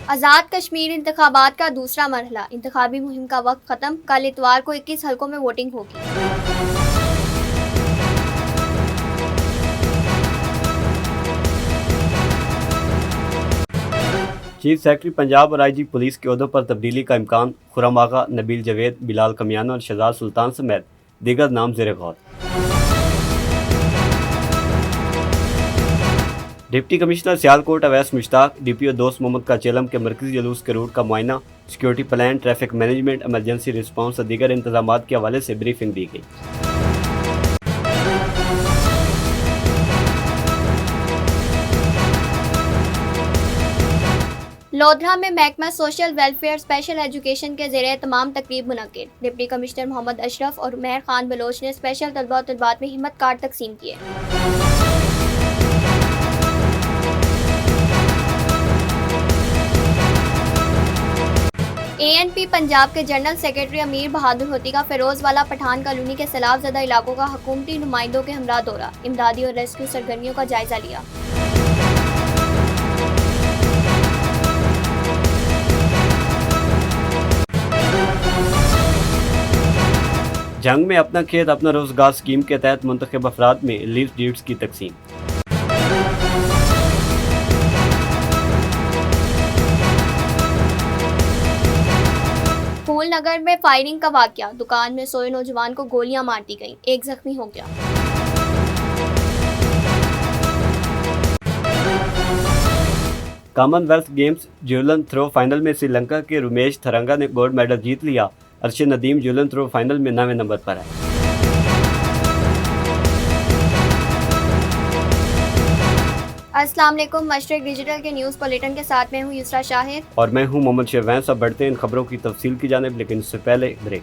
آزاد کشمیر انتخابات کا دوسرا مرحلہ، انتخابی مہم کا وقت ختم، کل اتوار کو 21 حلقوں میں ووٹنگ ہوگی۔ چیف سیکرٹری پنجاب اور آئی جی پولیس کے عہدوں پر تبدیلی کا امکان، خرم آغا، نبیل جاوید، بلال کمیانہ اور شہزاد سلطان سمیت دیگر نام زیر غور۔ ڈپٹی کمشنر سیالکوٹ اویس مشتاق، ڈی پی او دوست محمد کا چیلم کے مرکزی جلوس کے روٹ کا معائنہ، security plan, traffic management, emergency response اور دیگر انتظامات کے حوالے سے بریفنگ دی گئی۔ لودھرا میں محکمہ سوشل ویلفیئر اسپیشل ایجوکیشن کے زیر اہتمام تقریب منعقد، ڈپٹی کمشنر محمد اشرف اور مہر خان بلوچ نے اسپیشل طلبہ و طالبات میں ہمت کارڈ تقسیم کیے۔ اے این پی پنجاب کے جنرل سیکرٹری امیر بہادر ہوتی کا فیروز والا پٹھان کالونی کے سیلاب زدہ علاقوں کا حکومتی نمائندوں کے ہمراہ دورہ، امدادی اور ریسکیو سرگرمیوں کا جائزہ لیا۔ جنگ میں اپنا کھیت اپنا روزگار اسکیم کے تحت منتخب افراد میں لیف ڈیڈز کی تقسیم۔ پھول نگر میں فائرنگ کا واقعہ، دکان میں سوئے نوجوان کو گولیاں مار دی گئیں، ایک زخمی ہو گیا۔ Common wealth games javelin throw final میں سری لنکا کے رمیش تھرنگا نے گولڈ میڈل جیت لیا، Arshad Nadeem javelin throw final میں 9ویں نمبر پر ہے۔ السلام علیکم، مشرق ڈیجیٹل کے نیوز بلیٹن کے ساتھ میں ہوں یسرا شاہد اور میں ہوں محمد شہوین۔ اب بڑھتے ہیں ان خبروں کی تفصیل کی جانب، لیکن اس سے پہلے بریک۔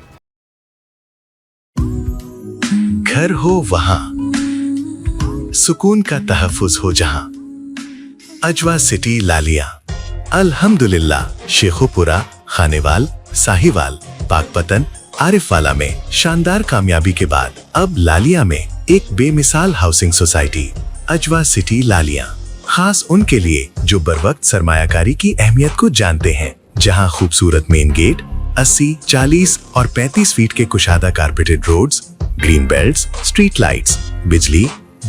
گھر ہو وہاں سکون کا تحفظ ہو جہاں، اجوا سٹی لالیاں الحمدللہ شیخو پورہ، خانیوال، ساہیوال، پاک پتن، عارف والا میں شاندار کامیابی کے بعد اب لالیاں میں ایک بے مثال ہاؤسنگ سوسائٹی اجوا سٹی لالیاں، خاص ان کے لیے جو بروقت سرمایہ کاری کی اہمیت کو جانتے ہیں، جہاں خوبصورت مین گیٹ، 80، 40 اور 35 فیٹ کے کشادہ carpeted roads, green belts, street lights, بجلی،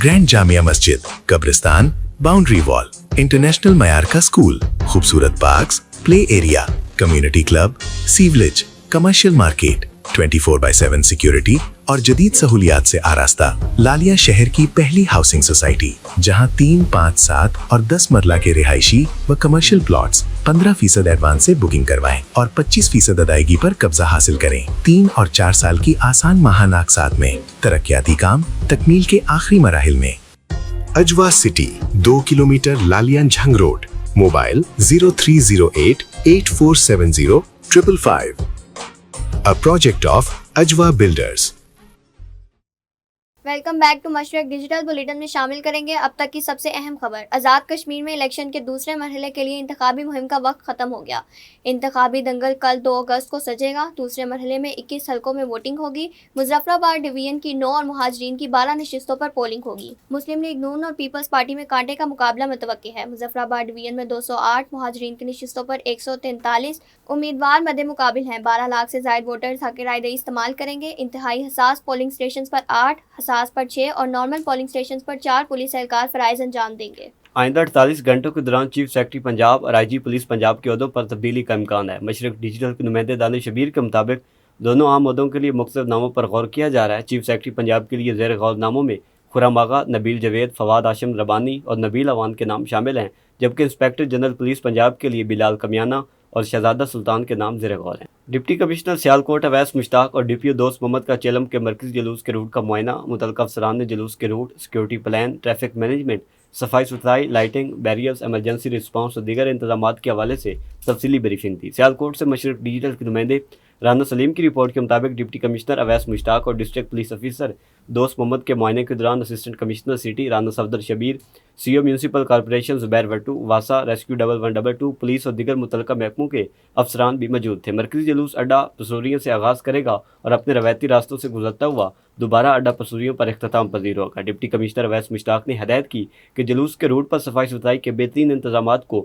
گرینڈ جامعہ مسجد، قبرستان، باؤنڈری وال، انٹرنیشنل معیار کا اسکول، خوبصورت parks, play area, community club, sewerage, commercial market, 24/7 security اور جدید سہولیات سے آراستہ لالیاں شہر کی پہلی ہاؤسنگ سوسائٹی، جہاں 3، 5، 7 اور 10 مرلہ کے رہائشی و کمرشل پلاٹس 15% ایڈوانس سے بکنگ کروائیں اور 25% ادائیگی پر قبضہ حاصل کریں۔ 3 اور 4 سال کی آسان ماہانہ اقساط میں، ترقیاتی کام تکمیل کے آخری مراحل میں۔ Ajwa city, 2 kilometre Lalian Jhang road, mobile 0308 8470 555۔ A project of Ajwa Builders۔ Welcome back to Mashriq digital bulletin میں شامل کریں گے اب تک کی سب سے اہم خبر۔ آزاد کشمیر میں الیکشن کے دوسرے مرحلے کے لیے انتخابی مہم کا وقت ختم ہو گیا۔ انتخابی دنگل کل 2 اگست کو سجے گا۔ دوسرے مرحلے میں 21 حلقوں میں ووٹنگ ہوگی۔ مظفر آباد ڈویژن کی 9 اور مہاجرین کی 12 نشستوں پر پولنگ ہوگی۔ مسلم لیگ نون اور پیپلز پارٹی میں کانٹے کا مقابلہ متوقع ہے۔ مظفر آباد ڈویژن میں 208، مہاجرین کی نشستوں پر 143 امیدوار مد مقابل ہیں۔ 12 لاکھ سے زائد ووٹرز حق رائے دہی استعمال کریں گے۔ انتہائی حساس پولنگ اسٹیشنز پر 8، حساس پر 6 اور نارمل پولنگ اسٹیشنز پر 4 پولیس اہلکار فرائض انجام دیں گے۔ آئندہ 48 گھنٹوں کے دوران چیف سیکرٹری پنجاب اور آئی جی پولیس پنجاب کے عہدوں پر تبدیلی کا امکان ہے۔ مشرق ڈیجیٹل کے نمائندے دانش شبیر کے مطابق دونوں عام عہدوں کے لیے مختلف ناموں پر غور کیا جا رہا ہے۔ چیف سیکرٹری پنجاب کے لیے زیر غور ناموں میں خرم آغا، نبیل جاوید، فواد ہاشم ربانی اور نبیل اوان کے نام شامل ہیں، جبکہ انسپکٹر جنرل پولیس پنجاب کے لیے بلال کمیانہ اور شہزادہ سلطان کے نام زیر غور ہیں۔ ڈپٹی کمشنر سیالکوٹ اویس مشتاق اور ڈی پی او دوست محمد کا چیلم کے مرکزی جلوس کے روٹ کا معائنہ، متعلقہ افسران نے جلوس کے route, security plan, traffic management, صفائی ستھرائی، لائٹنگ، بیریئرز، ایمرجنسی رسپانس اور دیگر انتظامات کے حوالے سے تفصیلی بریفنگ دی۔ سیالکوٹ سے مشرق ڈیجیٹل کے نمائندے رانا سلیم کی رپورٹ کے مطابق ڈپٹی کمشنر اویس مشتاق اور ڈسٹرکٹ پولیس آفیسر دوست محمد کے معائنے کے دوران assistant commissioner city Rana Safdar Shabbir, C O municipal corporation Zubair Wattoo, واسا ریسکیو 1122 پولیس اور دیگر متعلقہ محکموں کے افسران بھی موجود تھے۔ مرکزی جلوس اڈا پسوریوں سے آغاز کرے گا اور اپنے روایتی راستوں سے گزرتا ہوا دوبارہ اڈا پسوریوں پر اختتام پذیر ہوگا۔ ڈپٹی کمشنر اویس مشتاق نے ہدایت کی کہ جلوس کے روٹ پر صفائی ستھرائی کے بہترین انتظامات کو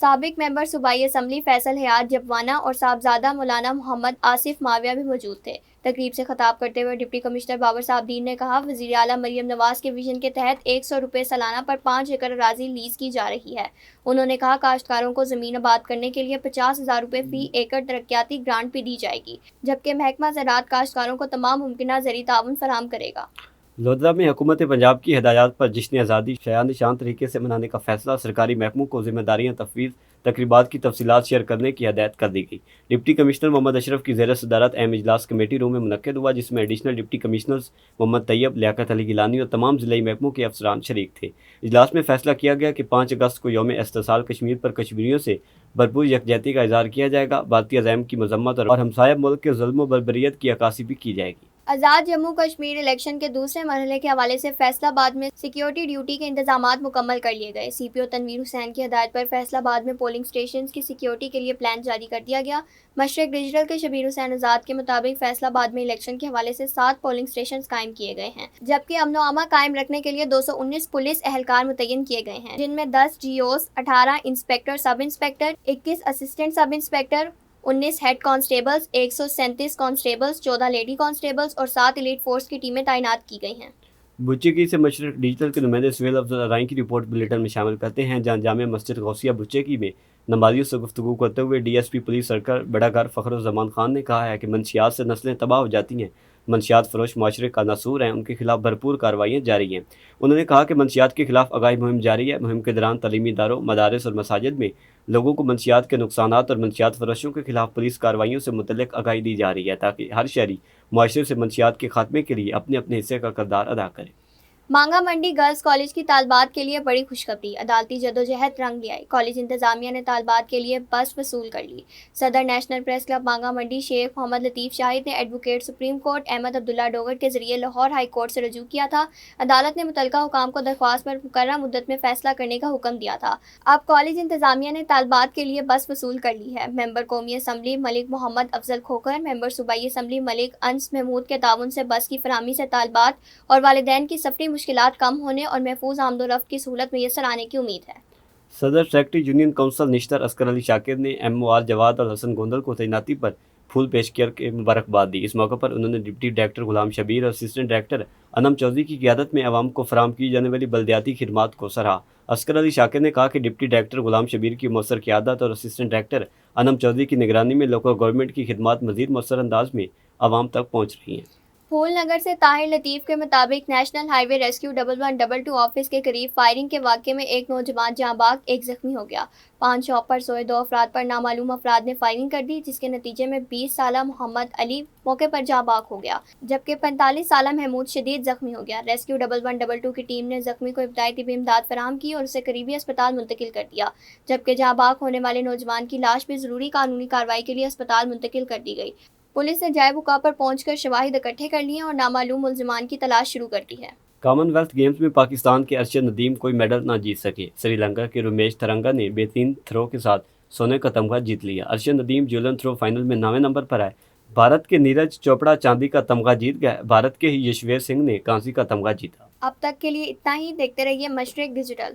سابق ممبر صوبائی اسمبلی فیصل حیات جبوانہ اور صاحبزادہ مولانا محمد آصف ماویہ بھی موجود تھے۔ تقریب سے خطاب کرتے ہوئے ڈپٹی کمشنر بابر صاحب دین نے کہا، وزیر اعلیٰ مریم نواز کے ویژن کے تحت 100 روپے سالانہ پر 5 ایکڑ اراضی لیز کی جا رہی ہے۔ انہوں نے کہا، کاشتکاروں کو زمین آباد کرنے کے لیے 50,000 روپے فی ایکڑ ترقیاتی گرانٹ بھی دی جائے گی، جبکہ محکمہ زراعت کاشتکاروں کو تمام ممکنہ زرعی تعاون فراہم کرے گا۔ لودھرا میں حکومت پنجاب کی ہدایات پر جشن آزادی شایان شان طریقے سے منانے کا فیصلہ، سرکاری محکموں کو ذمہ داریاں تفویض، تقریبات کی تفصیلات شیئر کرنے کی ہدایت کر دی گئی۔ ڈپٹی کمشنر محمد اشرف کی زیر صدارت اہم اجلاس کمیٹی روم میں منعقد ہوا، جس میں ایڈیشنل ڈپٹی کمشنرز محمد طیب، لیاقت علی گیلانی اور تمام ضلعی محکموں کے افسران شریک تھے۔ اجلاس میں فیصلہ کیا گیا کہ 5 اگست کو یوم استحصال کشمیر پر کشمیریوں سے بھرپور یکجہتی کا اظہار کیا جائے گا، بھارتی عزائم کی مذمت اور ہمسایہ ملک کے ظلم و بربریت کی عکاسی بھی کی جائے گی۔ آزاد جموں کشمیر الیکشن کے دوسرے مرحلے کے حوالے سے فیصل آباد میں سیکیورٹی ڈیوٹی کے انتظامات مکمل کر لیے گئے۔ سی پی او تنویر حسین کی ہدایت پر فیصل آباد میں پولنگ اسٹیشنز کی سیکیورٹی کے لیے پلان جاری کر دیا گیا۔ مشرق ڈیجیٹل کے شبیر حسین آزاد کے مطابق فیصل آباد میں الیکشن کے حوالے سے 7 پولنگ اسٹیشنز قائم کیے گئے ہیں، جبکہ امن و امان قائم رکھنے کے لیے 219 پولیس اہلکار متعین کیے گئے ہیں، جن میں 10 G Os, 18 inspector sub inspector, 21 assistant sub inspector, 19 head constables, 137 constables, 14 lady constables اور 7 ایلیٹ فورس کی ٹیمیں تعینات کی گئی ہیں۔ بچے سے مشرق ڈیجیٹل کے نمائندے سہیل افضل ارائیں کی رپورٹ بلیٹن میں شامل کرتے ہیں، جہاں جامع مسجد غوثیہ بچے میں نمازیوں سے گفتگو کرتے ہوئے D S P police circle بڑا گھر فخر الزمان خان نے کہا ہے کہ منشیات سے نسلیں تباہ ہو جاتی ہیں، منشیات فروش معاشرے کا ناسور ہیں، ان کے خلاف بھرپور کارروائیاں جاری ہیں۔ انہوں نے کہا کہ منشیات کے خلاف آگاہی مہم جاری ہے۔ مہم کے دوران تعلیمی اداروں، مدارس اور مساجد میں لوگوں کو منشیات کے نقصانات اور منشیات فروشوں کے خلاف پولیس کارروائیوں سے متعلق آگاہی دی جا رہی ہے، تاکہ ہر شہری معاشرے سے منشیات کے خاتمے کے لیے اپنے اپنے حصے کا کردار ادا کرے۔ مانگا منڈی گرلز کالج کی طالبات کے لیے بڑی خوشخبری، عدالتی جدوجہد رنگ لے آئی، کالج انتظامیہ نے طالبات کے لیے بس وصول کر لی۔ صدر نیشنل پریس کلب مانگا منڈی شیخ محمد لطیف شاہد نے ایڈوکیٹ سپریم کورٹ احمد عبداللہ ڈوگر کے ذریعے لاہور ہائی کورٹ سے رجوع کیا تھا۔ عدالت نے متعلقہ حکام کو درخواست پر مقررہ مدت میں فیصلہ کرنے کا حکم دیا تھا۔ اب کالج انتظامیہ نے طالبات کے لیے بس وصول کر لی ہے۔ ممبر قومی اسمبلی ملک محمد افضل کھوکھر، ممبر صوبائی اسمبلی ملک انس محمود کے تعاون سے بس کی فراہمی سے طالبات اور والدین کی سفری مشکلات کم ہونے اور محفوظ آمد و رفت کی سہولت میسر آنے کی امید ہے۔ صدر سیکرٹری یونین کونسل نشتر اصغر علی شاکر نے ایم او آر جواد اور حسن گوندل کو تعیناتی پر پھول پیش کر کے مبارکباد دی۔ اس موقع پر انہوں نے ڈپٹی ڈائریکٹر غلام شبیر اور اسسٹنٹ ڈائریکٹر انم چودھری کی قیادت میں عوام کو فراہم کی جانے والی بلدیاتی خدمات کو سراہا۔ اصغر علی شاکر نے کہا کہ ڈپٹی ڈائریکٹر غلام شبیر کی مؤثر قیادت اور اسسٹنٹ ڈائریکٹر انم چودھری کی نگرانی میں لوکل گورنمنٹ کی خدمات مزید مؤثر انداز میں عوام تک پہنچ رہی ہیں۔ پھول نگر سے طاہر لطیف کے مطابق نیشنل ہائی وے ریسکیو 1122 آفس کے قریب فائرنگ کے واقعے میں ایک نوجوان جاں بحق، ایک زخمی ہو گیا۔ 5 شاپ پر سوئے 2 افراد پر نامعلوم افراد نے فائرنگ کر دی، جس کے نتیجے میں 20 سالہ محمد علی موقع پر جاں بحق ہو گیا، جبکہ 45 سالہ محمود شدید زخمی ہو گیا۔ ریسکیو 1122 کی ٹیم نے زخمی کو ابتدائی طبی امداد فراہم کی اور اسے قریبی اسپتال منتقل کر دیا، جبکہ جاں بحق ہونے والے نوجوان کی لاش بھی ضروری قانونی کارروائی کے لیے اسپتال منتقل کر دی گئی۔ پولیس نے جائے وقوع پر پہنچ کر شواہد اکٹھے کر لیے اور نامعلوم ملزمان کی تلاش شروع کر دی ہے۔ کامن ویلتھ گیمز میں پاکستان کے ارشد ندیم کوئی میڈل نہ جیت سکے۔ سری لنکا کے رمیش تھرنگا نے بہترین تھرو کے ساتھ سونے کا تمغہ جیت لیا۔ Arshad Nadeem javelin throw final میں 9ویں نمبر پر آئے۔ بھارت کے نیرج چوپڑا چاندی کا تمغہ جیت گئے۔ بھارت کے ہی یشویر سنگھ نے کانسی کا تمغہ جیتا۔ اب تک کے لیے اتنا ہی، دیکھتے رہیے مشرق ڈیجیٹل۔